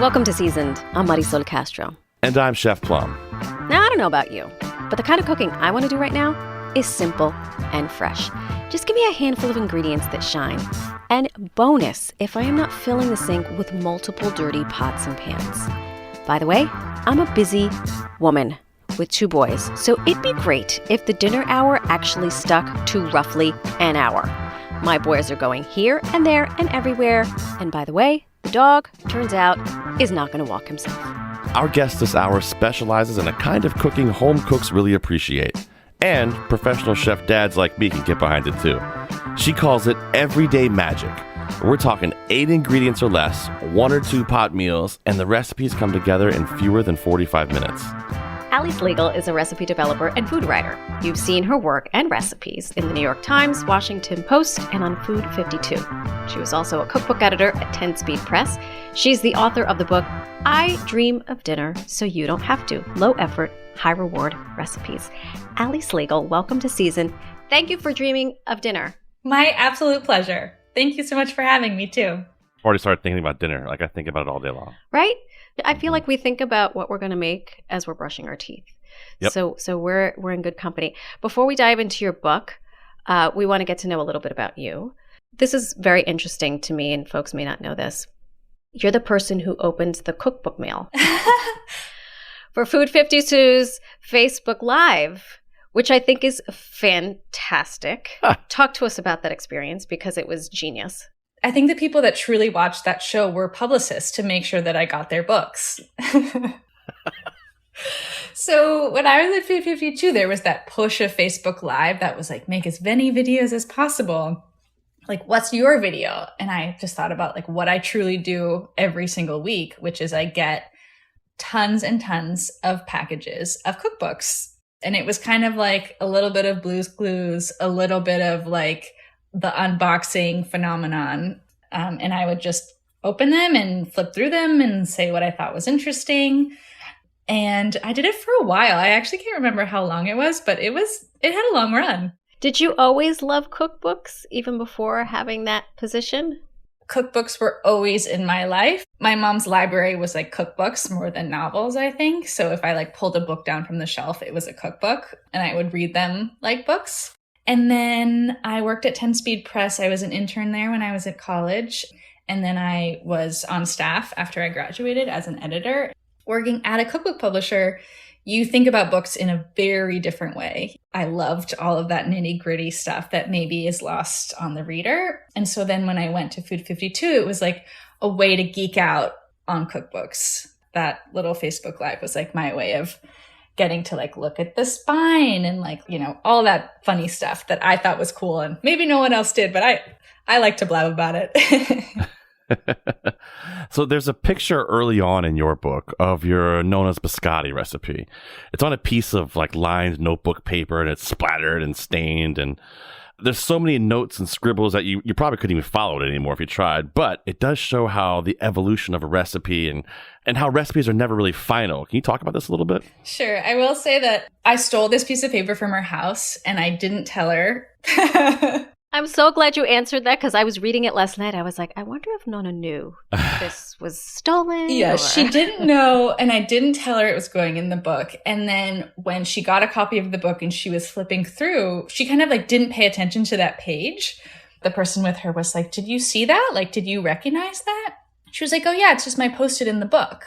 Welcome to Seasoned. I'm Marisol Castro. And I'm Chef Plum. Now, I don't know about you, but the kind of cooking I want to do right now is simple and fresh. Just give me a handful of ingredients that shine. And bonus, if I am not filling the sink with multiple dirty pots and pans. By the way, I'm a busy woman with 2 boys, so it'd be great if the dinner hour actually stuck to roughly an hour. My boys are going here and there and everywhere. And by the way, the dog, turns out, is not going to walk himself. Our guest this hour specializes in a kind of cooking home cooks really appreciate. And professional chef dads like me can get behind it too. She calls it everyday magic. We're talking 8 ingredients or less, 1 or 2 pot meals, and the recipes come together in fewer than 45 minutes. Slagle is a recipe developer and food writer. You've seen her work and recipes in the New York Times, Washington Post, and on Food 52. She was also a cookbook editor at 10 Speed Press. She's the author of the book, I Dream of Dinner So You Don't Have to. Low effort, high reward recipes. Slagle, welcome to Season. Thank you for dreaming of dinner. My absolute pleasure. Thank you so much for having me too. I've already started thinking about dinner. I think about it all day long. Right? I feel like we think about what we're going to make as we're brushing our teeth. Yep. So we're in good company. Before we dive into your book, we want to get to know a little bit about you. This is very interesting to me, and folks may not know this. You're the person who opened the cookbook mail for Food 52's Facebook Live, which I think is fantastic. Talk to us about that experience because it was genius. I think the people that truly watched that show were publicists to make sure that I got their books. So when I was at Food 52, there was that push of Facebook Live that was like, make as many videos as possible. Like, what's your video? And I just thought about like what I truly do every single week, which is I get tons and tons of packages of cookbooks. And it was kind of like a little bit of Blue's Clues, a little bit of like the unboxing phenomenon. And I would just open them and flip through them and say what I thought was interesting. And I did it for a while. I actually can't remember how long it was, but it had a long run. Did you always love cookbooks even before having that position? Cookbooks were always in my life. My mom's library was like cookbooks more than novels, I think. So if I like pulled a book down from the shelf, it was a cookbook and I would read them like books. And then I worked at 10 Speed Press. I was an intern there when I was at college. And then I was on staff after I graduated as an editor. Working at a cookbook publisher, you think about books in a very different way. I loved all of that nitty-gritty stuff that maybe is lost on the reader. And so then when I went to Food 52, it was like a way to geek out on cookbooks. That little Facebook Live was like my way of getting to like look at the spine and like, you know, all that funny stuff that I thought was cool. And maybe no one else did, but I like to blab about it. So there's a picture early on in your book of your Nonna's biscotti recipe. It's on a piece of like lined notebook paper and it's splattered and stained. And there's so many notes and scribbles that you probably couldn't even follow it anymore if you tried. But it does show how the evolution of a recipe and how recipes are never really final. Can you talk about this a little bit? Sure. I will say that I stole this piece of paper from her house and I didn't tell her. I'm so glad you answered that because I was reading it last night. I was like, I wonder if Nonna knew this was stolen. Yeah, she didn't know, and I didn't tell her it was going in the book. And then when she got a copy of the book and she was flipping through, she kind of like didn't pay attention to that page. The person with her was like, did you see that? Like, did you recognize that? She was like, oh yeah, it's just my post-it in the book.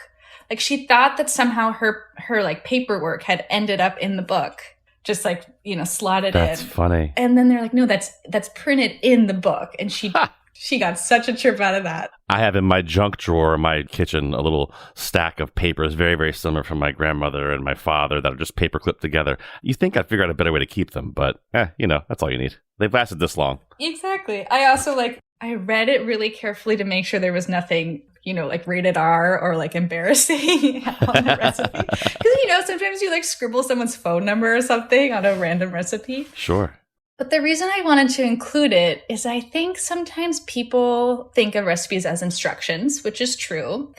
Like she thought that somehow her like paperwork had ended up in the book. Just like, you know, slotted in. That's funny. And then they're like, no, that's printed in the book. And she got such a trip out of that. I have in my junk drawer in my kitchen a little stack of papers, very, very similar from my grandmother and my father that are just paper clipped together. You think I'd figure out a better way to keep them, but you know, that's all you need. They've lasted this long. Exactly. I also I read it really carefully to make sure there was nothing, you know, like rated R or like embarrassing on the recipe. Because, you know, sometimes you like scribble someone's phone number or something on a random recipe. Sure. But the reason I wanted to include it is I think sometimes people think of recipes as instructions, which is true.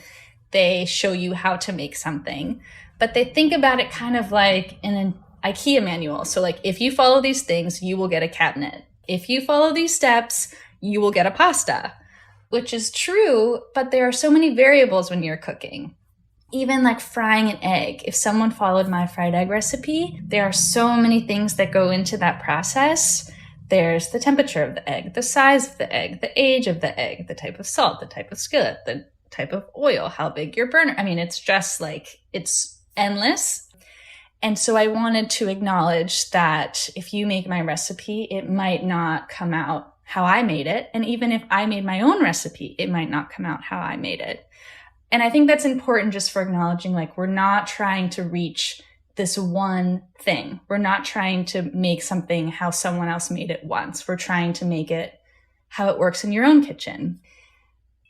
They show you how to make something, but they think about it kind of like in an IKEA manual. So like, if you follow these things, you will get a cabinet. If you follow these steps, you will get a pasta. which is true, but there are so many variables when you're cooking. Even like frying an egg. If someone followed my fried egg recipe, there are so many things that go into that process. There's the temperature of the egg, the size of the egg, the age of the egg, the type of salt, the type of skillet, the type of oil, how big your burner. I mean, it's just like, it's endless. And so I wanted to acknowledge that if you make my recipe, it might not come out how I made it. And even if I made my own recipe, it might not come out how I made it. And I think that's important just for acknowledging, like, we're not trying to reach this one thing. We're not trying to make something how someone else made it once. We're trying to make it how it works in your own kitchen.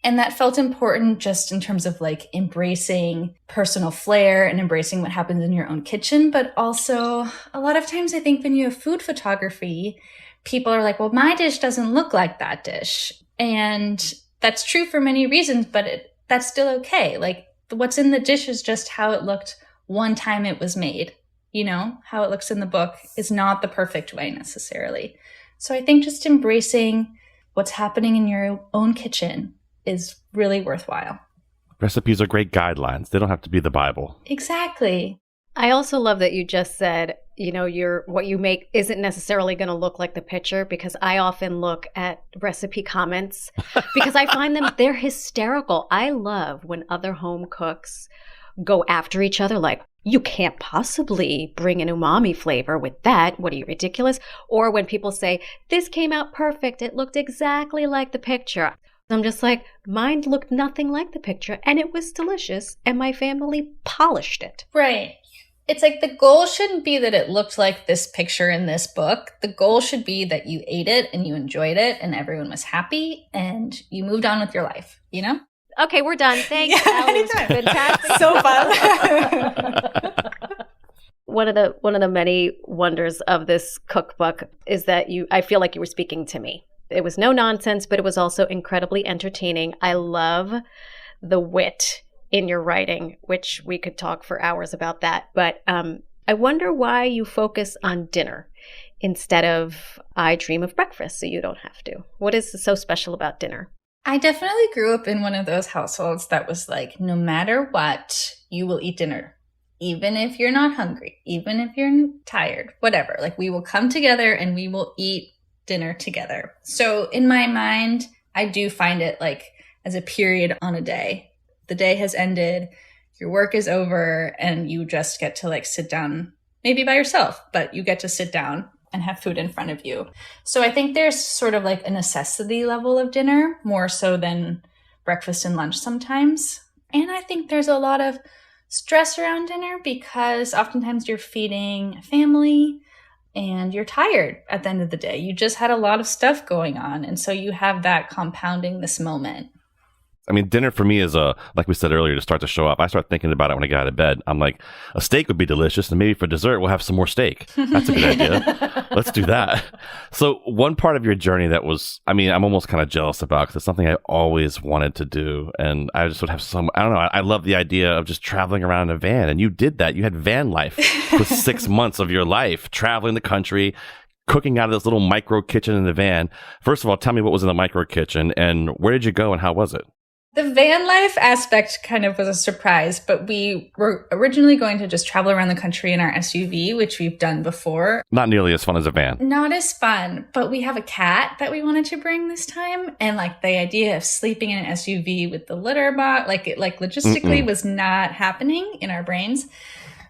And that felt important just in terms of like embracing personal flair and embracing what happens in your own kitchen. But also a lot of times I think when you have food photography, people are like, well, my dish doesn't look like that dish. And that's true for many reasons, but that's still okay. Like what's in the dish is just how it looked one time it was made. You know, how it looks in the book is not the perfect way necessarily. So I think just embracing what's happening in your own kitchen is really worthwhile. Recipes are great guidelines. They don't have to be the Bible. Exactly. I also love that you just said, you know, what you make isn't necessarily going to look like the picture, because I often look at recipe comments because I find they're hysterical. I love when other home cooks go after each other like, you can't possibly bring an umami flavor with that. What are you, ridiculous? Or when people say, this came out perfect. It looked exactly like the picture. I'm just like, mine looked nothing like the picture and it was delicious and my family polished it. Right. It's like the goal shouldn't be that it looked like this picture in this book. The goal should be that you ate it and you enjoyed it and everyone was happy and you moved on with your life, you know? Okay, we're done. Thanks. Yeah, That was fantastic. So fun. One of the many wonders of this cookbook is that I feel like you were speaking to me. It was no nonsense, but it was also incredibly entertaining. I love the wit in your writing, which we could talk for hours about that. But I wonder why you focus on dinner instead of I dream of breakfast, so you don't have to. What is so special about dinner? I definitely grew up in one of those households that was like, no matter what, you will eat dinner. Even if you're not hungry, even if you're tired, whatever. Like we will come together and we will eat dinner together. So in my mind, I do find it like as a period on a day. The day has ended, your work is over, and you just get to like sit down, maybe by yourself, but you get to sit down and have food in front of you. So I think there's sort of like a necessity level of dinner, more so than breakfast and lunch sometimes. And I think there's a lot of stress around dinner because oftentimes you're feeding a family and you're tired at the end of the day. You just had a lot of stuff going on. And so you have that compounding this moment. I mean, dinner for me is like we said earlier, to start to show up. I start thinking about it when I get out of bed. I'm like, a steak would be delicious, and maybe for dessert, we'll have some more steak. That's a good idea. Let's do that. So one part of your journey that was, I mean, I'm almost kind of jealous about, because it's something I always wanted to do. And I just would have I don't know, I love the idea of just traveling around in a van. And you did that. You had van life for 6 months of your life, traveling the country, cooking out of this little micro kitchen in the van. First of all, tell me what was in the micro kitchen and where did you go and how was it? The van life aspect kind of was a surprise, but we were originally going to just travel around the country in our SUV, which we've done before. Not nearly as fun as a van. Not as fun, but we have a cat that we wanted to bring this time. And like the idea of sleeping in an SUV with the litter box, like logistically was not happening in our brains.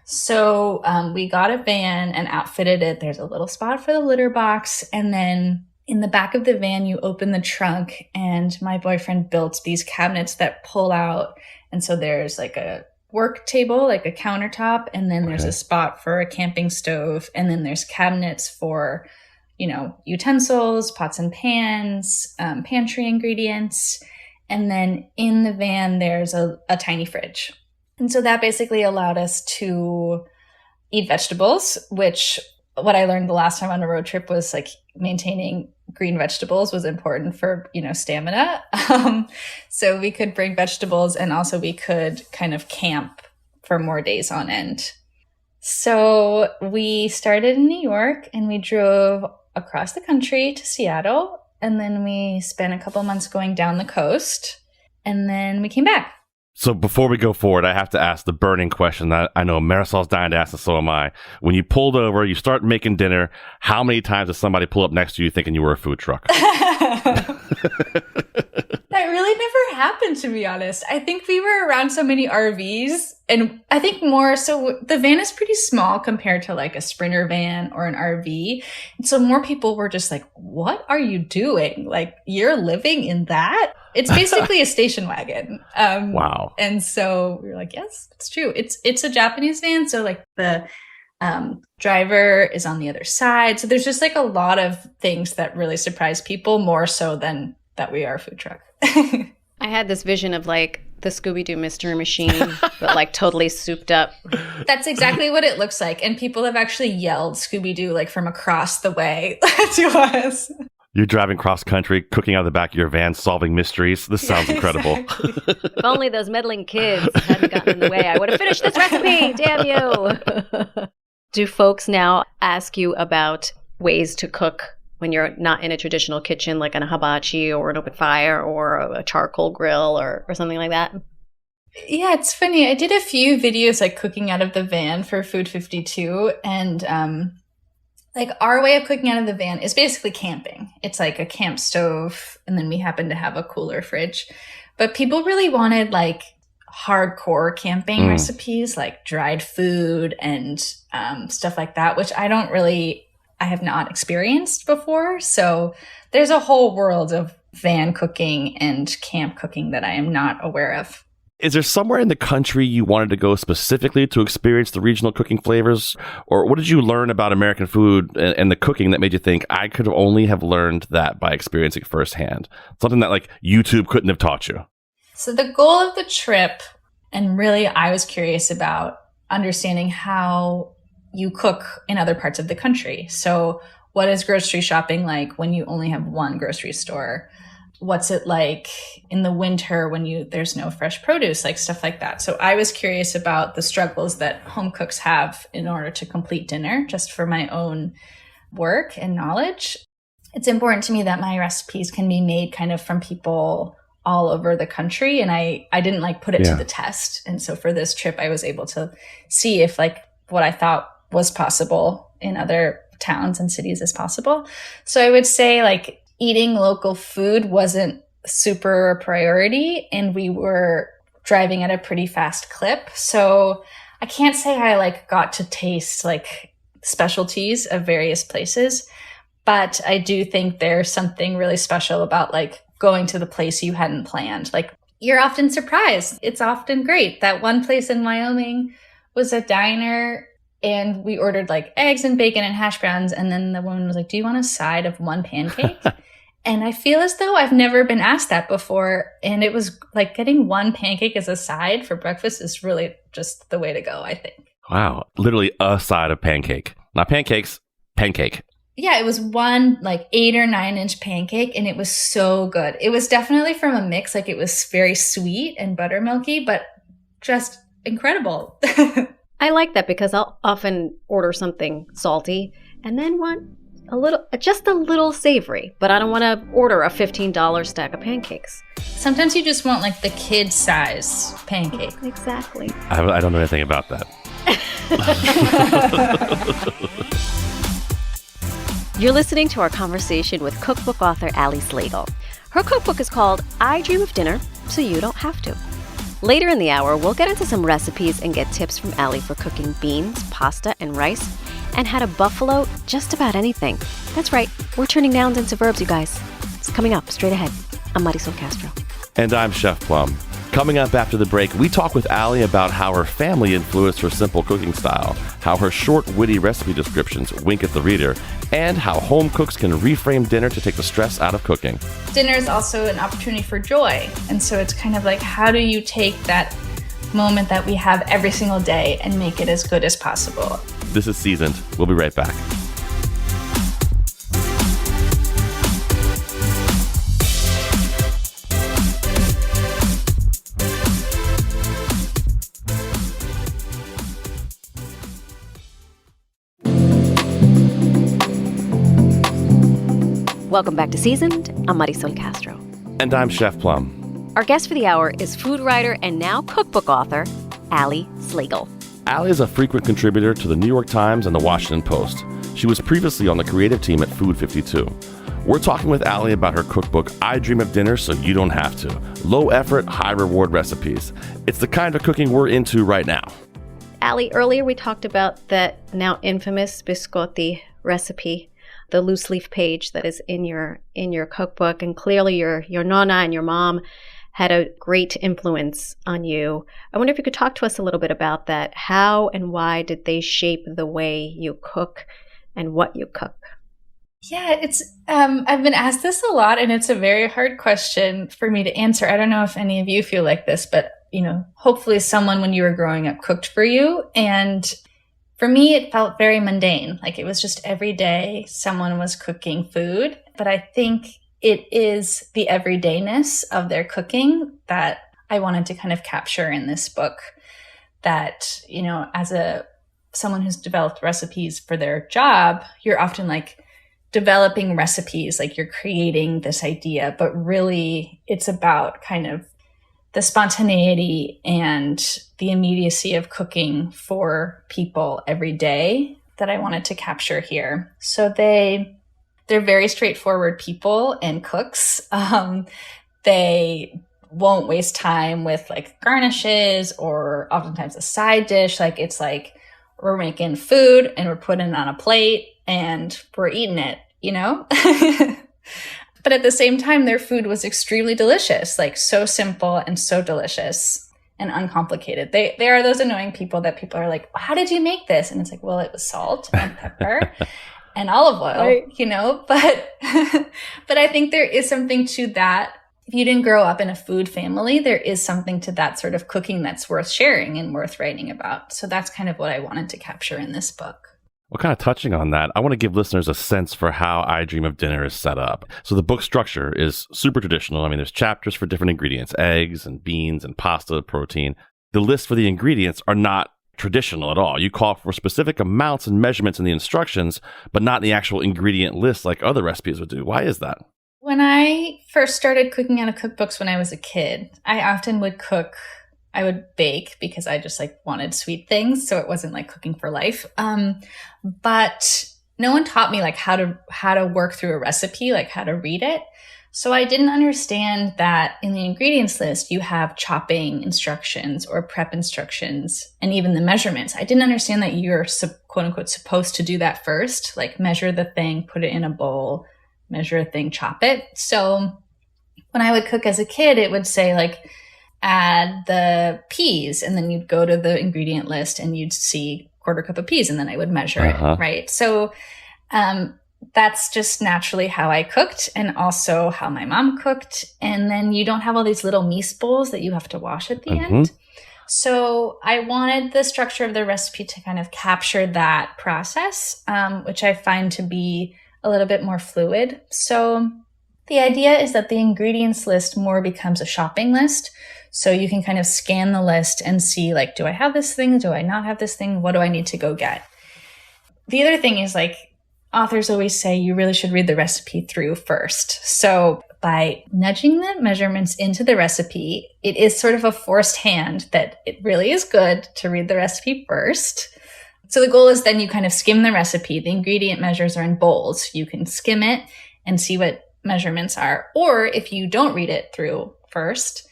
So we got a van and outfitted it. There's a little spot for the litter box. And then in the back of the van, you open the trunk, and my boyfriend built these cabinets that pull out. And so there's like a work table, like a countertop, and then there's a spot for a camping stove. And then there's cabinets for, you know, utensils, pots and pans, pantry ingredients. And then in the van, there's a tiny fridge. And so that basically allowed us to eat vegetables, which what I learned the last time on a road trip was like maintaining green vegetables was important for, you know, stamina. So we could bring vegetables, and also we could kind of camp for more days on end. So we started in New York and we drove across the country to Seattle. and then we spent a couple months going down the coast, and then we came back. So before we go forward, I have to ask the burning question that I know Marisol's dying to ask, and so am I. When you pulled over, you start making dinner, how many times does somebody pull up next to you thinking you were a food truck? That really never happened, to be honest. I think we were around so many RVs, and I think more so the van is pretty small compared to like a Sprinter van or an RV. And so more people were just like, what are you doing? Like, you're living in that? It's basically a station wagon. Wow. And so we were like, yes, it's true. It's a Japanese van. So like the driver is on the other side. So there's just like a lot of things that really surprise people, more so than that we are a food truck. I had this vision of like the Scooby-Doo Mystery Machine, but like totally souped up. That's exactly what it looks like. And people have actually yelled Scooby-Doo like from across the way to us. You're driving cross country, cooking out of the back of your van, solving mysteries. This sounds incredible. Exactly. If only those meddling kids hadn't gotten in the way, I would have finished this recipe. Damn you. Do folks now ask you about ways to cook when you're not in a traditional kitchen, like on a hibachi or an open fire or a charcoal grill or something like that? Yeah, it's funny. I did a few videos like cooking out of the van for Food 52, and like our way of cooking out of the van is basically camping. It's like a camp stove, and then we happen to have a cooler fridge. But people really wanted like hardcore camping recipes, like dried food and stuff like that, which I have not experienced before. So there's a whole world of van cooking and camp cooking that I am not aware of. Is there somewhere in the country you wanted to go specifically to experience the regional cooking flavors? Or what did you learn about American food and the cooking that made you think, I could only have learned that by experiencing firsthand? Something that like YouTube couldn't have taught you. So the goal of the trip, and really I was curious about understanding how you cook in other parts of the country. So what is grocery shopping like when you only have one grocery store? What's it like in the winter when there's no fresh produce, like stuff like that. So I was curious about the struggles that home cooks have in order to complete dinner, just for my own work and knowledge. It's important to me that my recipes can be made kind of from people all over the country. And I didn't like put it to the test. And so for this trip, I was able to see if like what I thought was possible in other towns and cities is possible. So I would say like eating local food wasn't super priority, and we were driving at a pretty fast clip. So I can't say I like got to taste like specialties of various places, but I do think there's something really special about like going to the place you hadn't planned. Like you're often surprised. It's often great. That one place in Wyoming was a diner, and we ordered like eggs and bacon and hash browns. And then the woman was like, do you want a side of one pancake? And I feel as though I've never been asked that before. And it was like getting one pancake as a side for breakfast is really just the way to go, I think. Wow. Literally a side of pancake. Not pancakes, pancake. Yeah, it was one like 8 or 9 inch pancake, and it was so good. It was definitely from a mix. Like it was very sweet and buttermilky, but just incredible. I like that because I'll often order something salty and then want just a little savory, but I don't want to order a $15 stack of pancakes. Sometimes you just want like the kid size pancake. Exactly. I don't know anything about that. You're listening to our conversation with cookbook author Allie Slagle. Her cookbook is called I Dream of Dinner, So You Don't Have to. Later in the hour, we'll get into some recipes and get tips from Allie for cooking beans, pasta, and rice, and how to buffalo just about anything. That's right, we're turning nouns into verbs, you guys. It's coming up straight ahead. I'm Marisol Castro. And I'm Chef Plum. Coming up after the break, we talk with Allie about how her family influenced her simple cooking style, how her short, witty recipe descriptions wink at the reader, and how home cooks can reframe dinner to take the stress out of cooking. Dinner is also an opportunity for joy. And so it's kind of like, how do you take that moment that we have every single day and make it as good as possible? This is Seasoned. We'll be right back. Welcome back to Seasoned. I'm Marisol Castro. And I'm Chef Plum. Our guest for the hour is food writer and now cookbook author, Allie Slagle. Allie is a frequent contributor to the New York Times and the Washington Post. She was previously on the creative team at Food 52. We're talking with Allie about her cookbook, I Dream of Dinner So You Don't Have To. Low effort, high reward recipes. It's the kind of cooking we're into right now. Allie, earlier we talked about that now infamous biscotti recipe, the loose leaf page that is in your cookbook, and clearly your nonna and your mom had a great influence on you. I wonder if you could talk to us a little bit about that. How and why did they shape the way you cook and what you cook? Yeah, it's I've been asked this a lot, and it's a very hard question for me to answer. I don't know if any of you feel like this, but hopefully someone when you were growing up cooked for you. And for me, it felt very mundane. Like it was just every day someone was cooking food. But I think it is the everydayness of their cooking that I wanted to kind of capture in this book. That, as someone who's developed recipes for their job, you're often like developing recipes, like you're creating this idea, but really it's about kind of the spontaneity and the immediacy of cooking for people every day that I wanted to capture here. So they're very straightforward people and cooks. They won't waste time with like garnishes or oftentimes a side dish. Like it's like we're making food and we're putting it on a plate and we're eating it, But at the same time, their food was extremely delicious, like so simple and so delicious and uncomplicated. They are those annoying people that people are like, how did you make this? And it's like, well, it was salt and pepper and olive oil, right. But I think there is something to that. If you didn't grow up in a food family, there is something to that sort of cooking that's worth sharing and worth writing about. So that's kind of what I wanted to capture in this book. Well, kind of touching on that, I want to give listeners a sense for how I Dream of Dinner is set up. So the book structure is super traditional. I mean, there's chapters for different ingredients, eggs and beans and pasta, protein. The lists for the ingredients are not traditional at all. You call for specific amounts and measurements in the instructions, but not in the actual ingredient list like other recipes would do. Why is that? When I first started cooking out of cookbooks when I was a kid, I often would bake because I just like wanted sweet things. So it wasn't like cooking for life. But no one taught me like how to work through a recipe, like how to read it. So I didn't understand that in the ingredients list, you have chopping instructions or prep instructions and even the measurements. I didn't understand that you're quote unquote supposed to do that first, like measure the thing, put it in a bowl, measure a thing, chop it. So when I would cook as a kid, it would say like, add the peas, and then you'd go to the ingredient list and you'd see quarter cup of peas, and then I would measure it, right? So that's just naturally how I cooked and also how my mom cooked. And then you don't have all these little mise bowls that you have to wash at the end. So I wanted the structure of the recipe to kind of capture that process, which I find to be a little bit more fluid. So the idea is that the ingredients list more becomes a shopping list. So you can kind of scan the list and see like, do I have this thing? Do I not have this thing? What do I need to go get? The other thing is like, authors always say you really should read the recipe through first. So by nudging the measurements into the recipe, it is sort of a forced hand that it really is good to read the recipe first. So the goal is then you kind of skim the recipe. The ingredient measures are in bowls. You can skim it and see what measurements are. Or if you don't read it through first,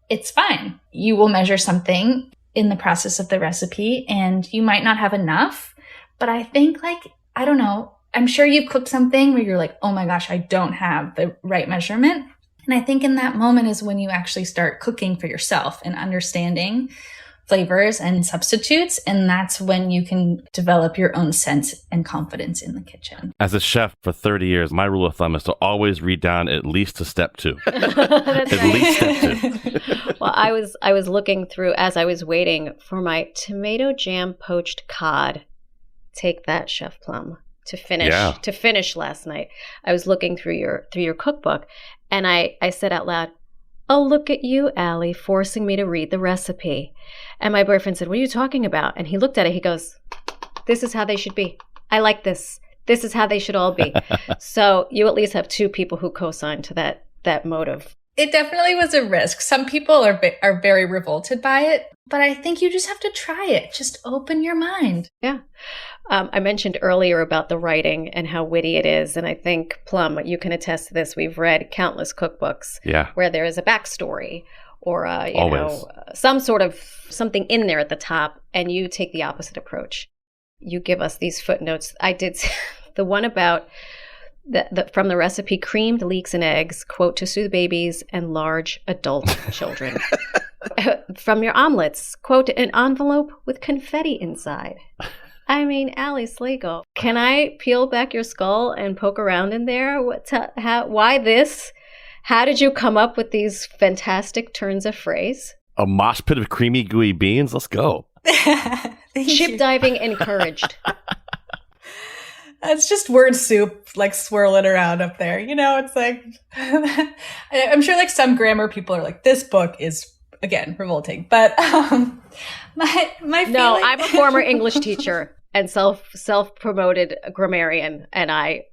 it's fine. You will measure something in the process of the recipe and you might not have enough. But I think I don't know, I'm sure you've cooked something where you're like, oh my gosh, I don't have the right measurement. And I think in that moment is when you actually start cooking for yourself and understanding flavors and substitutes. And that's when you can develop your own sense and confidence in the kitchen. As a chef for 30 years, my rule of thumb is to always read down at least to step 2. That's at least step 2. Well, I was looking through as I was waiting for my tomato jam poached cod. Take that, Chef Plum. To finish last night. I was looking through your cookbook and I said out loud, oh, look at you, Allie, forcing me to read the recipe. And my boyfriend said, what are you talking about? And he looked at it. He goes, this is how they should be. I like this. This is how they should all be. So you at least have two people who co-sign to that motive. It definitely was a risk. Some people are very revolted by it, but I think you just have to try it. Just open your mind. Yeah. I mentioned earlier about the writing and how witty it is. And I think, Plum, you can attest to this. We've read countless cookbooks where there is a backstory or, something in there at the top, and you take the opposite approach. You give us these footnotes. I did the one about from the recipe, creamed leeks and eggs, quote, to soothe babies and large adult children. From your omelets, quote, an envelope with confetti inside. I mean, Allie Slagle, can I peel back your skull and poke around in there? Why this? How did you come up with these fantastic turns of phrase? A mosh pit of creamy, gooey beans? Let's go. Ship diving encouraged. It's just word soup, like swirling around up there. You know, it's like, I'm sure like some grammar people are like, this book is, again, revolting. But my feeling... No, I'm a former English teacher and self-promoted grammarian, and I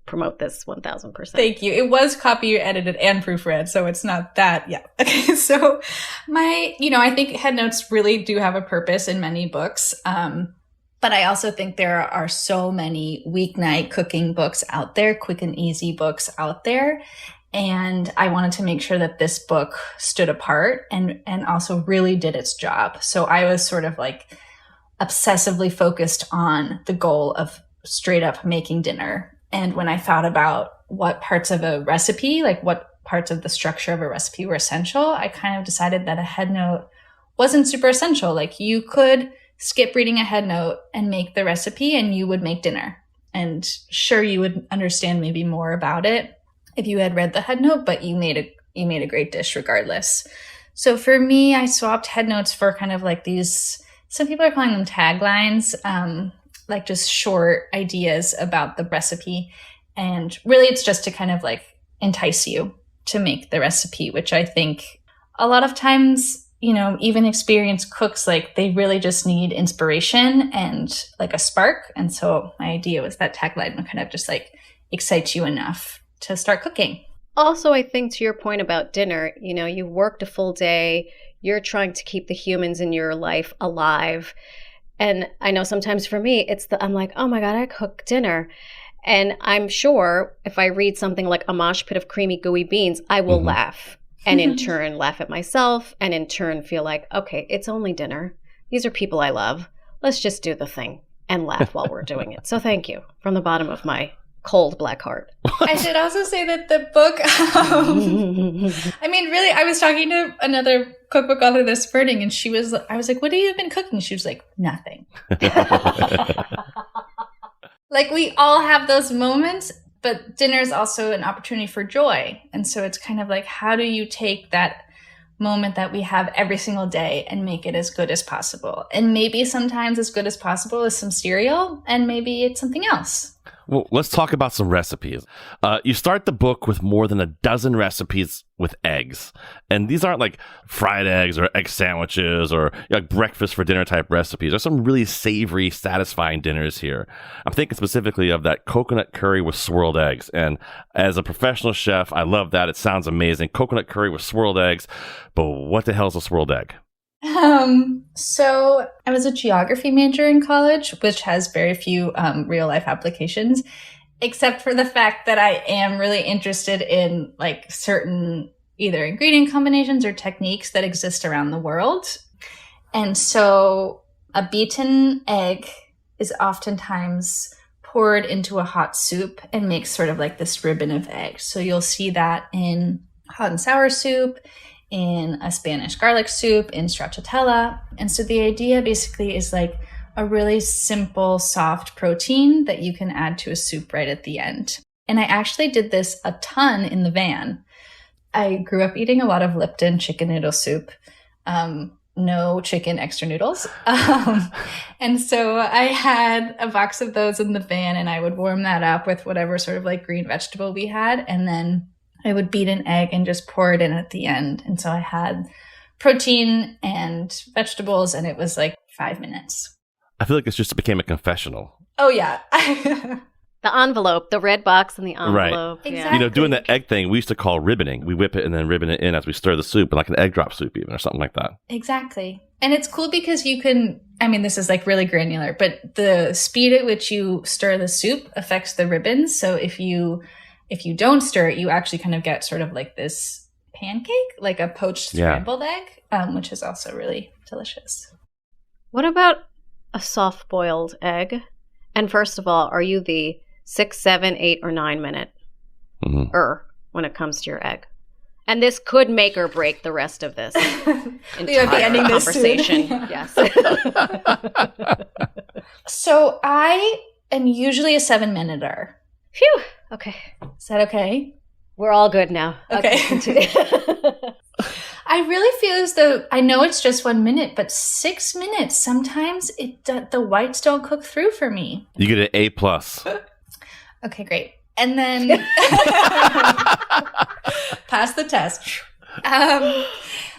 promote this 1,000%. Thank you. It was copy edited and proofread, so it's not that. Yeah. Okay. So I think headnotes really do have a purpose in many books. But I also think there are so many weeknight cooking books out there, quick and easy books out there. And I wanted to make sure that this book stood apart and also really did its job. So I was sort of like obsessively focused on the goal of straight up making dinner. And when I thought about what parts of a recipe, like what parts of the structure of a recipe were essential, I kind of decided that a headnote wasn't super essential. Like you could skip reading a headnote and make the recipe and you would make dinner. And sure, you would understand maybe more about it if you had read the headnote, but you made a great dish regardless. So for me, I swapped headnotes for kind of like these, some people are calling them taglines, like just short ideas about the recipe. And really it's just to kind of like entice you to make the recipe, which I think a lot of times, even experienced cooks, like they really just need inspiration and like a spark. And so my idea was that tagline would kind of just like excite you enough to start cooking. Also, I think to your point about dinner, you worked a full day, you're trying to keep the humans in your life alive. And I know sometimes for me, I'm like, oh my God, I cook dinner. And I'm sure if I read something like a mosh pit of creamy, gooey beans, I will laugh. And in turn, laugh at myself, and in turn feel like, okay, it's only dinner. These are people I love. Let's just do the thing and laugh while we're doing it. So thank you from the bottom of my cold black heart. I should also say that the book, really, I was talking to another cookbook author this morning, and I was like, what have you been cooking? She was like, nothing. Like we all have those moments. But dinner is also an opportunity for joy. And so it's kind of like, how do you take that moment that we have every single day and make it as good as possible? And maybe sometimes as good as possible is some cereal, and maybe it's something else. Well, let's talk about some recipes. You start the book with more than a dozen recipes with eggs. And these aren't like fried eggs or egg sandwiches or like breakfast for dinner type recipes. There's some really savory, satisfying dinners here. I'm thinking specifically of that coconut curry with swirled eggs. And as a professional chef, I love that. It sounds amazing. Coconut curry with swirled eggs. But what the hell is a swirled egg? So I was a geography major in college, which has very few real life applications, except for the fact that I am really interested in like certain either ingredient combinations or techniques that exist around the world. And so a beaten egg is oftentimes poured into a hot soup and makes sort of like this ribbon of egg. So you'll see that in hot and sour soup, in a Spanish garlic soup, in stracciatella. And so the idea basically is like a really simple, soft protein that you can add to a soup right at the end. And I actually did this a ton in the van. I grew up eating a lot of Lipton chicken noodle soup. No chicken extra noodles. And so I had a box of those in the van, and I would warm that up with whatever sort of like green vegetable we had. And then I would beat an egg and just pour it in at the end. And so I had protein and vegetables, and it was like 5 minutes. I feel like this just became a confessional. Oh, yeah. The envelope, the red box and the Right. envelope. Exactly. You know, doing the egg thing, we used to call ribboning. We whip it and then ribbon it in as we stir the soup, like an egg drop soup even, or something like that. Exactly. And it's cool because you can, I mean, this is like really granular, but the speed at which you stir the soup affects the ribbons. So if you don't stir it, you actually kind of get sort of like this pancake, like a poached scrambled egg, which is also really delicious. What about a soft-boiled egg? And first of all, are you the 6, 7, 8, or 9 minute when it comes to your egg? And this could make or break the rest of this We might be ending this conversation. soon. Yes. So I am usually a 7-minuter. Phew. Okay. Is that okay? We're all good now. Okay. Continue. I really feel as though, I know it's just 1 minute, but 6 minutes, sometimes the whites don't cook through for me. You get an A+. Okay, great. And then pass the test.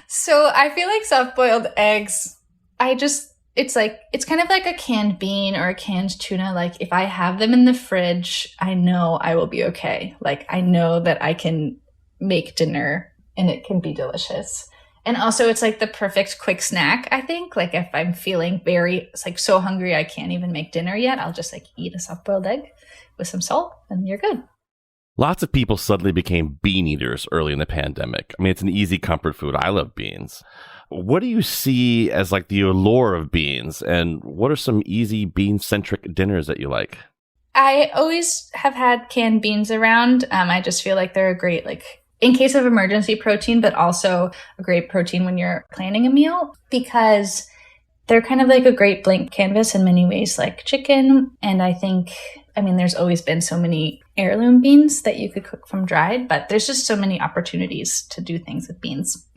So I feel like soft-boiled eggs, it's kind of like a canned bean or a canned tuna. Like if I have them in the fridge, I know I will be okay. Like I know that I can make dinner and it can be delicious. And also it's like the perfect quick snack, I think. Like if I'm feeling it's like so hungry I can't even make dinner yet, I'll just like eat a soft-boiled egg with some salt and you're good. Lots of people suddenly became bean eaters early in the pandemic. I mean, it's an easy comfort food. I love beans. What do you see as like the allure of beans, and what are some easy bean-centric dinners that you like? I always have had canned beans around. I just feel like they're a great, like, in case of emergency protein, but also a great protein when you're planning a meal because they're kind of like a great blank canvas in many ways, like chicken. And there's always been so many heirloom beans that you could cook from dried, but there's just so many opportunities to do things with beans.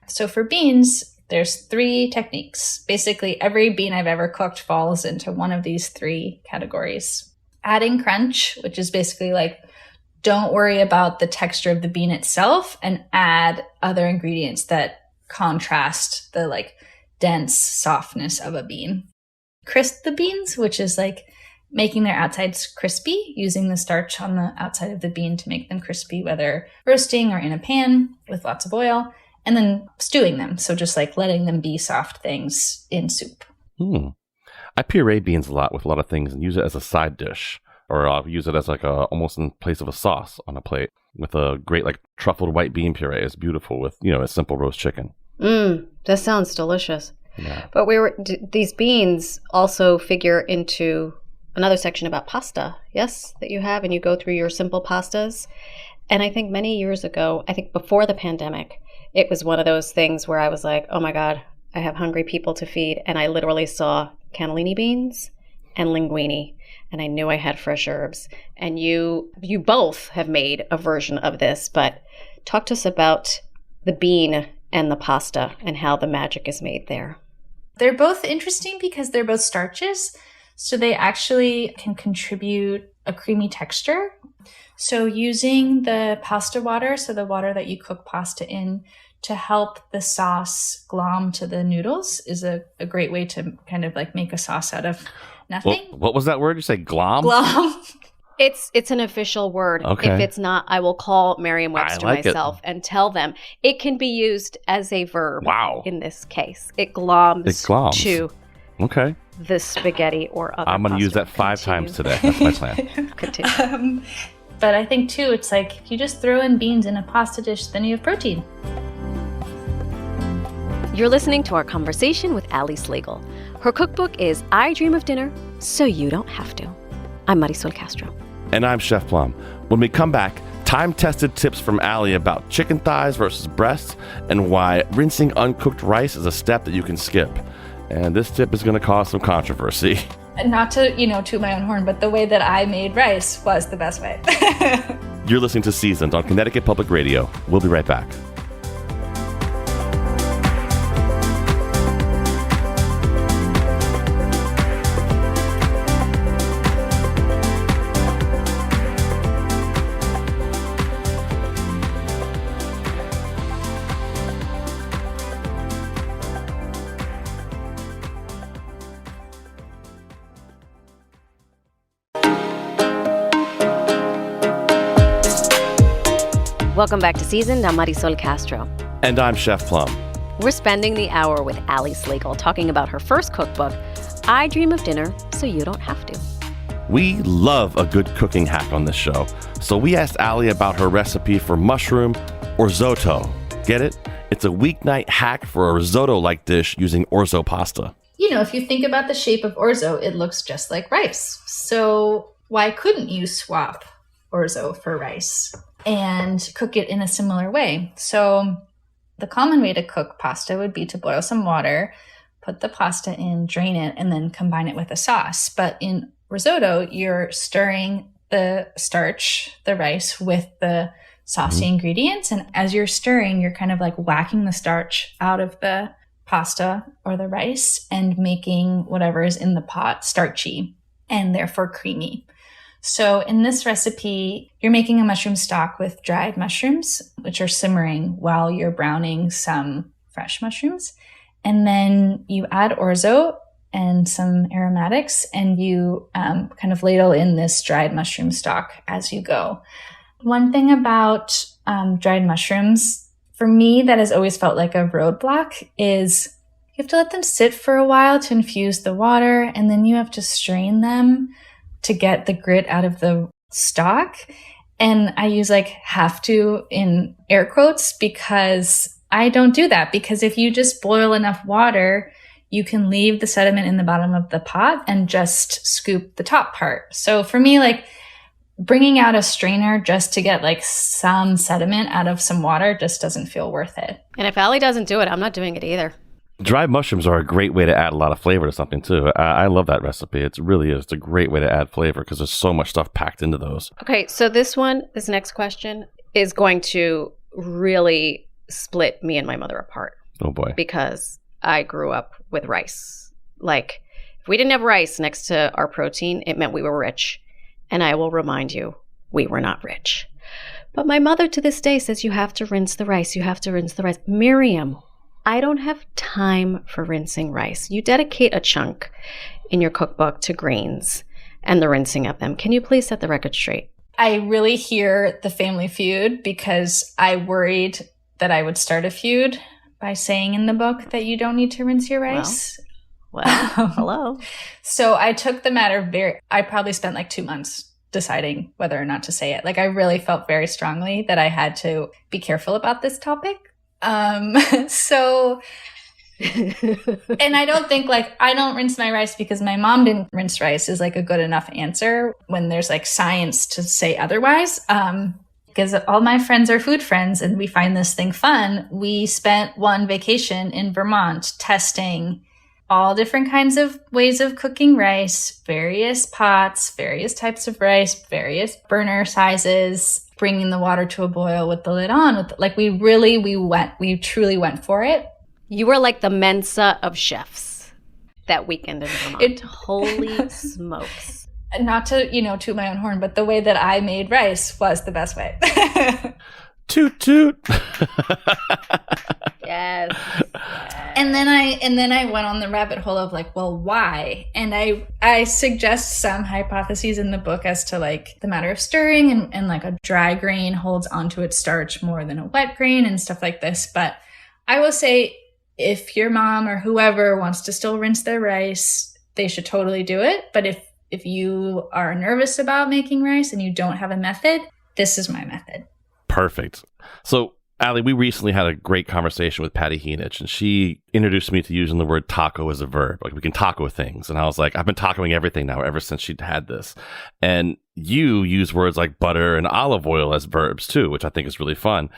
So for beans, there's 3 techniques. Basically, every bean I've ever cooked falls into one of these 3 categories. Adding crunch, which is basically like, don't worry about the texture of the bean itself and add other ingredients that contrast the like dense softness of a bean. Crisp the beans, which is like making their outsides crispy, using the starch on the outside of the bean to make them crispy, whether roasting or in a pan with lots of oil, and then stewing them. So just like letting them be soft things in soup. I puree beans a lot with a lot of things and use it as a side dish, or I'll use it as like almost in place of a sauce on a plate with a great like truffled white bean puree. It's beautiful with, a simple roast chicken. That sounds delicious. Yeah. But these beans also figure into another section about pasta, yes, that you have, and you go through your simple pastas. And I think many years ago, I think before the pandemic, it was one of those things where I was like, oh my God, I have hungry people to feed. And I literally saw cannellini beans and linguine, and I knew I had fresh herbs. And you both have made a version of this, but talk to us about the bean and the pasta and how the magic is made there. They're both interesting because they're both starches, so they actually can contribute a creamy texture. So using the pasta water, so the water that you cook pasta in, to help the sauce glom to the noodles is a great way to kind of like make a sauce out of nothing. What was that word? You say glom? Glom. It's an official word. Okay. If it's not, I will call Merriam-Webster myself and tell them. It can be used as a verb. Wow. In this case. It gloms to okay. the spaghetti or other I'm going to use that 5 times today. That's my plan. Continue. But I think, too, it's like if you just throw in beans in a pasta dish, then you have protein. You're listening to our conversation with Ali Slagle. Her cookbook is I Dream of Dinner, So You Don't Have to. I'm Marisol Castro. And I'm Chef Plum. When we come back, time-tested tips from Ali about chicken thighs versus breasts and why rinsing uncooked rice is a step that you can skip. And this tip is going to cause some controversy. Not to, toot my own horn, but the way that I made rice was the best way. You're listening to Seasoned on Connecticut Public Radio. We'll be right back. Welcome back to Seasoned. I'm Marisol Castro. And I'm Chef Plum. We're spending the hour with Ali Slagle talking about her first cookbook, I Dream of Dinner So You Don't Have to. We love a good cooking hack on this show, so we asked Ali about her recipe for mushroom orzo. Get it? It's a weeknight hack for a risotto-like dish using orzo pasta. You know, if you think about the shape of orzo, it looks just like rice. So why couldn't you swap orzo for rice and cook it in a similar way? So the common way to cook pasta would be to boil some water, put the pasta in, drain it, and then combine it with a sauce. But in risotto, you're stirring the starch, the rice, with the saucy ingredients. And as you're stirring, you're kind of like whacking the starch out of the pasta or the rice and making whatever is in the pot starchy and therefore creamy. So in this recipe, you're making a mushroom stock with dried mushrooms, which are simmering while you're browning some fresh mushrooms. And then you add orzo and some aromatics, and you kind of ladle in this dried mushroom stock as you go. One thing about dried mushrooms, for me, that has always felt like a roadblock is you have to let them sit for a while to infuse the water, and then you have to strain them to get the grit out of the stock. And I use like have to in air quotes because I don't do that, because if you just boil enough water, you can leave the sediment in the bottom of the pot and just scoop the top part. So for me, like bringing out a strainer just to get like some sediment out of some water just doesn't feel worth it. And if Ali doesn't do it, I'm not doing it either. Dried mushrooms are a great way to add a lot of flavor to something, too. I love that recipe. It really is. It's a great way to add flavor because there's so much stuff packed into those. Okay, so this next question is going to really split me and my mother apart. Oh, boy. Because I grew up with rice. Like, if we didn't have rice next to our protein, it meant we were rich. And I will remind you, we were not rich. But my mother to this day says you have to rinse the rice. You have to rinse the rice. Miriam, I don't have time for rinsing rice. You dedicate a chunk in your cookbook to grains and the rinsing of them. Can you please set the record straight? I really hear the family feud because I worried that I would start a feud by saying in the book that you don't need to rinse your rice. Well, hello. So I took the matter I probably spent like 2 months deciding whether or not to say it. Like I really felt very strongly that I had to be careful about this topic. And I don't think like I don't rinse my rice because my mom didn't rinse rice is like a good enough answer when there's like science to say otherwise. Because all my friends are food friends and we find this thing fun. We spent one vacation in Vermont testing all different kinds of ways of cooking rice, various pots, various types of rice, various burner sizes, bringing the water to a boil with the lid on. We truly went for it. You were like the Mensa of chefs that weekend in Vermont. Holy smokes. Not to, toot my own horn, but the way that I made rice was the best way. Toot toot. Yes. And then I went on the rabbit hole of like, well, why? And I suggest some hypotheses in the book as to like the matter of stirring and like a dry grain holds onto its starch more than a wet grain and stuff like this. But I will say if your mom or whoever wants to still rinse their rice, they should totally do it. But if you are nervous about making rice and you don't have a method, this is my method. Perfect. So, Ali, we recently had a great conversation with Patty Heenich, and she introduced me to using the word taco as a verb. Like, we can taco things. And I was like, I've been tacoing everything now ever since she'd had this. And you use words like butter and olive oil as verbs, too, which I think is really fun.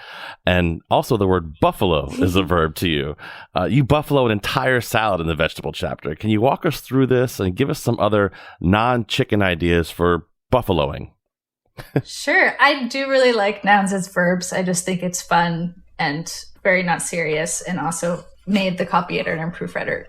And also the word buffalo is a verb to you. You buffalo an entire salad in the vegetable chapter. Can you walk us through this and give us some other non-chicken ideas for buffaloing? Sure. I do really like nouns as verbs. I just think it's fun and very not serious, and also made the copy editor and proofreader,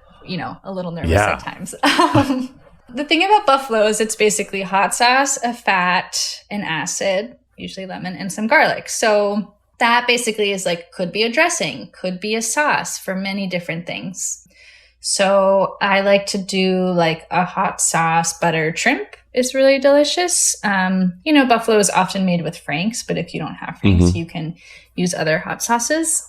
a little nervous at times. The thing about buffalo is it's basically hot sauce, a fat, an acid, usually lemon, and some garlic. So that basically is like, could be a dressing, could be a sauce for many different things. So I like to do like a hot sauce buttered shrimp is really delicious. Buffalo is often made with Frank's, but if you don't have Frank's, you can use other hot sauces.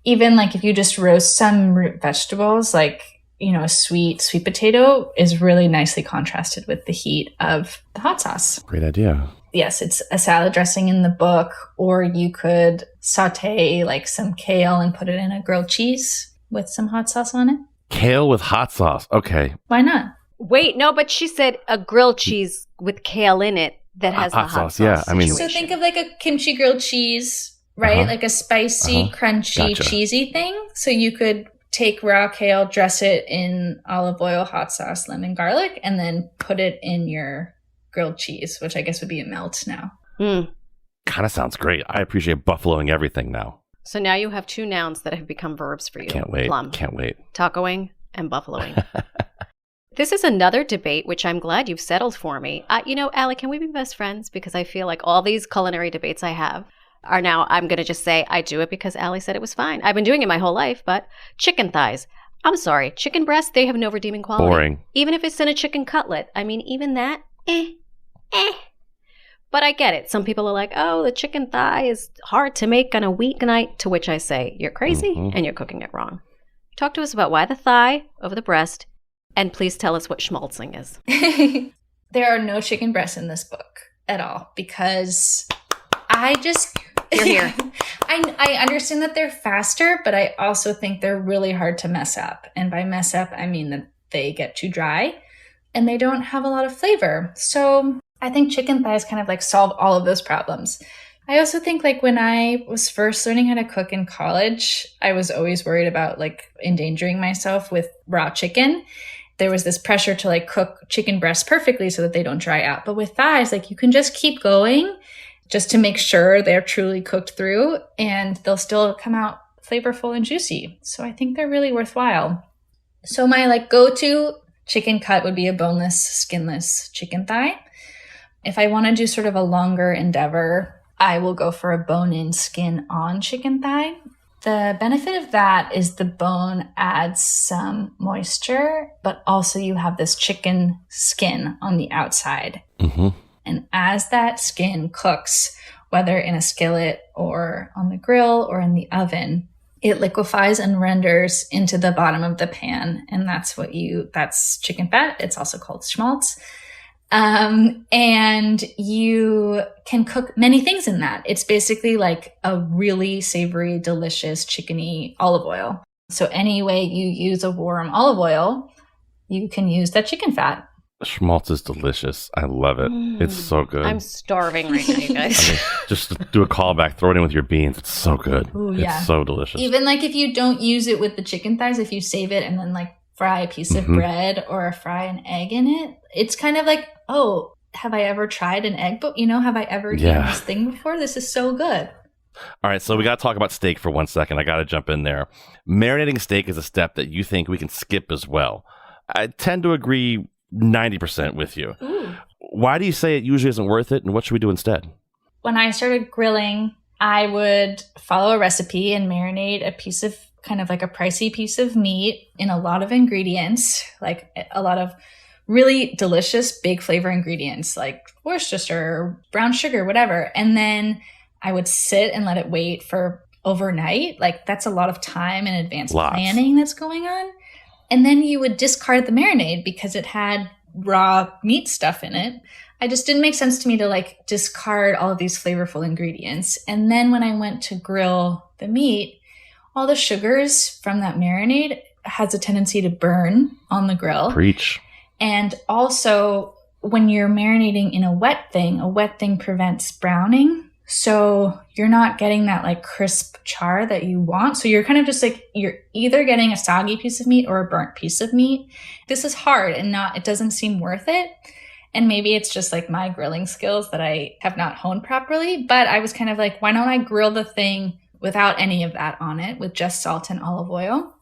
Even like if you just roast some root vegetables, like, a sweet potato is really nicely contrasted with the heat of the hot sauce. Great idea. Yes, it's a salad dressing in the book, or you could saute like some kale and put it in a grilled cheese with some hot sauce on it. Kale with hot sauce. Okay. Why not? Wait, no, but she said a grilled cheese with kale in it that has the hot sauce. Yeah, I mean, so think of like a kimchi grilled cheese, right? Like a spicy, crunchy, cheesy thing. So you could take raw kale, dress it in olive oil, hot sauce, lemon, garlic, and then put it in your grilled cheese, which I guess would be a melt now. Kind of sounds great. I appreciate buffaloing everything now. So now you have two nouns that have become verbs for you. Can't wait. Plum. Can't wait. Tacoing and buffaloing. This is another debate, which I'm glad you've settled for me. Allie, can we be best friends? Because I feel like all these culinary debates I have are now, I'm going to just say I do it because Allie said it was fine. I've been doing it my whole life, but chicken thighs. I'm sorry. Chicken breasts, they have no redeeming quality. Boring. Even if it's in a chicken cutlet. I mean, even that, But I get it. Some people are like, oh, the chicken thigh is hard to make on a weeknight, to which I say, you're crazy and you're cooking it wrong. Talk to us about why the thigh over the breast, and please tell us what schmaltzing is. There are no chicken breasts in this book at all because You're here. I understand that they're faster, but I also think they're really hard to mess up. And by mess up, I mean that they get too dry and they don't have a lot of flavor. So I think chicken thighs kind of like solve all of those problems. I also think like when I was first learning how to cook in college, I was always worried about like endangering myself with raw chicken. There was this pressure to like cook chicken breasts perfectly so that they don't dry out. But with thighs, like you can just keep going just to make sure they're truly cooked through and they'll still come out flavorful and juicy. So I think they're really worthwhile. So my like go-to chicken cut would be a boneless, skinless chicken thigh. If I want to do sort of a longer endeavor, I will go for a bone-in, skin-on chicken thigh. The benefit of that is the bone adds some moisture, but also you have this chicken skin on the outside. And as that skin cooks, whether in a skillet or on the grill or in the oven, it liquefies and renders into the bottom of the pan. And that's chicken fat. It's also called schmaltz. And you can cook many things in that. It's basically like a really savory, delicious, chickeny olive oil. So any way you use a warm olive oil, you can use that chicken fat. Schmaltz is delicious. I love it. It's so good. I'm starving right now, you guys. I mean, just do a callback, throw it in with your beans. It's so good. Ooh, it's so delicious. Even like if you don't use it with the chicken thighs, if you save it and then like fry a piece of bread or fry an egg in it, it's kind of like, oh, have I ever tried an egg? But have I ever eaten this thing before? This is so good. All right, so we got to talk about steak for 1 second. I got to jump in there. Marinating steak is a step that you think we can skip as well. I tend to agree 90% with you. Ooh. Why do you say it usually isn't worth it, and what should we do instead? When I started grilling, I would follow a recipe and marinate a piece of kind of like a pricey piece of meat in a lot of ingredients, like a lot of really delicious big flavor ingredients like Worcestershire, brown sugar, whatever. And then I would sit and let it wait for overnight. Like that's a lot of time and advanced planning that's going on. And then you would discard the marinade because it had raw meat stuff in it. It just didn't make sense to me to like discard all of these flavorful ingredients. And then when I went to grill the meat, all the sugars from that marinade has a tendency to burn on the grill. Preach. And also when you're marinating in a wet thing prevents browning. So you're not getting that like crisp char that you want. So you're kind of just like, you're either getting a soggy piece of meat or a burnt piece of meat. This is hard and it doesn't seem worth it. And maybe it's just like my grilling skills that I have not honed properly. But I was kind of like, why don't I grill the thing without any of that on it with just salt and olive oil?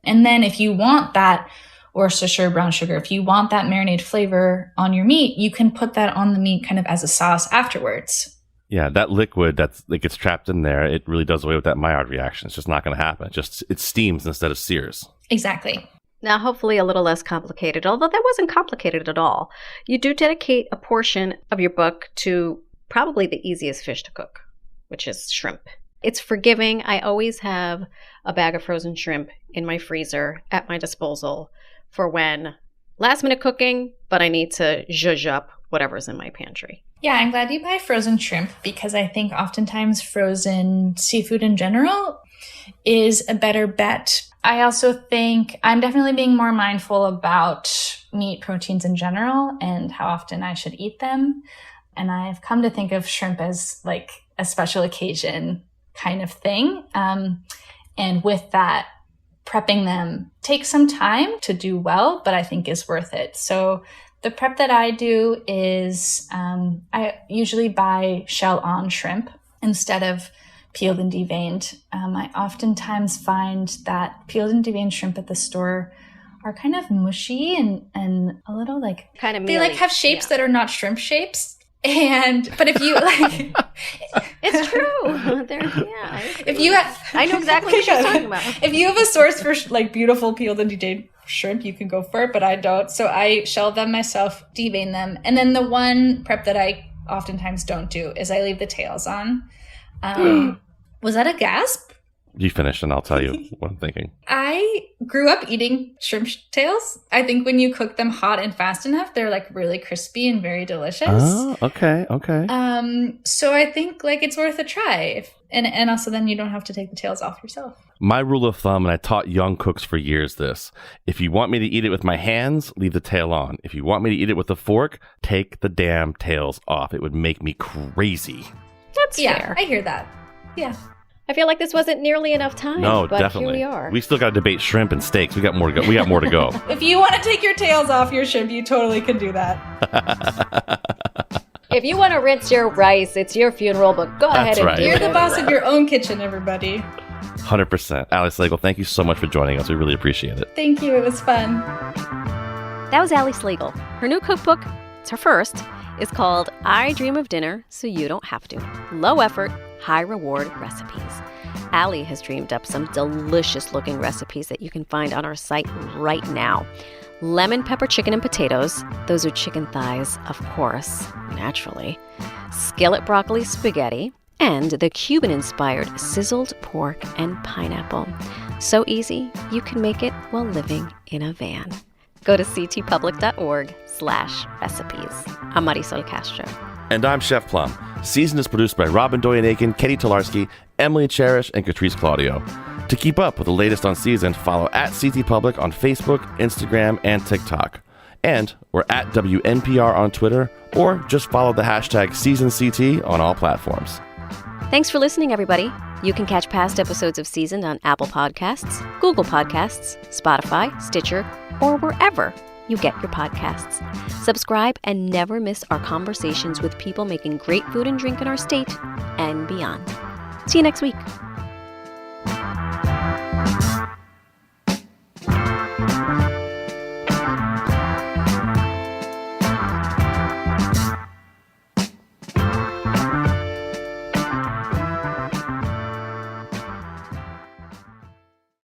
And then if you want that Worcestershire brown sugar, if you want that marinade flavor on your meat, you can put that on the meat kind of as a sauce afterwards. Yeah, that liquid that gets trapped in there, it really does away with that Maillard reaction. It's just not going to happen. It steams instead of sears. Exactly. Now, hopefully a little less complicated, although that wasn't complicated at all. You do dedicate a portion of your book to probably the easiest fish to cook, which is shrimp. It's forgiving. I always have a bag of frozen shrimp in my freezer at my disposal for when last minute cooking, but I need to zhuzh up whatever's in my pantry. Yeah, I'm glad you buy frozen shrimp because I think oftentimes frozen seafood in general is a better bet. I also think I'm definitely being more mindful about meat proteins in general and how often I should eat them. And I've come to think of shrimp as like a special occasion kind of thing. And with that, prepping them takes some time to do well, but I think is worth it. So the prep that I do is I usually buy shell-on shrimp instead of peeled and deveined. I oftentimes find that peeled and deveined shrimp at the store are kind of mushy and a litlittle like kind of they mealy. like have shapes that are not shrimp shapes. But if you like, it's true. If you have, I know exactly what you're talking about. If you have a source for like beautiful peeled and deveined shrimp, you can go for it. But I don't, so I shell them myself, devein them, and then the one prep that I oftentimes don't do is I leave the tails on. Was that a gasp? You finish and I'll tell you what I'm thinking. I grew up eating shrimp tails. I think when you cook them hot and fast enough, they're like really crispy and very delicious. Oh, okay. So I think like it's worth a try. And also then you don't have to take the tails off yourself. My rule of thumb, and I taught young cooks for years this, if you want me to eat it with my hands, leave the tail on. If you want me to eat it with a fork, take the damn tails off. It would make me crazy. That's fair. I hear that. Yeah. I feel like this wasn't nearly enough time. No, but definitely. Here we are. We still got to debate shrimp and steaks. We got more to go. We got more to go. If you want to take your tails off your shrimp, you totally can do that. If you want to rinse your rice, it's your funeral, but go ahead and do it. You're the boss of your own kitchen, everybody. 100%. Ali Slagle, thank you so much for joining us. We really appreciate it. Thank you. It was fun. That was Ali Slagle. Her new cookbook, it's her first, is called I Dream of Dinner So You Don't Have to. Low effort, high reward recipes. Ali has dreamed up some delicious looking recipes that you can find on our site right now. Lemon pepper chicken and potatoes. Those are chicken thighs, of course, naturally. Skillet broccoli spaghetti. And the Cuban-inspired sizzled pork and pineapple. So easy, you can make it while living in a van. Go to ctpublic.org/recipes. I'm Marisol Castro. And I'm Chef Plum. Season is produced by Robyn, Doyon-Aitken, Catie, Talarski, Emily Charash, and Katrice Claudio. To keep up with the latest on Season, follow at CT Public on Facebook, Instagram, and TikTok. And we're at WNPR on Twitter, or just follow the hashtag SeasonCT on all platforms. Thanks for listening, everybody. You can catch past episodes of Seasoned on Apple Podcasts, Google Podcasts, Spotify, Stitcher, or wherever you get your podcasts. Subscribe and never miss our conversations with people making great food and drink in our state and beyond. See you next week.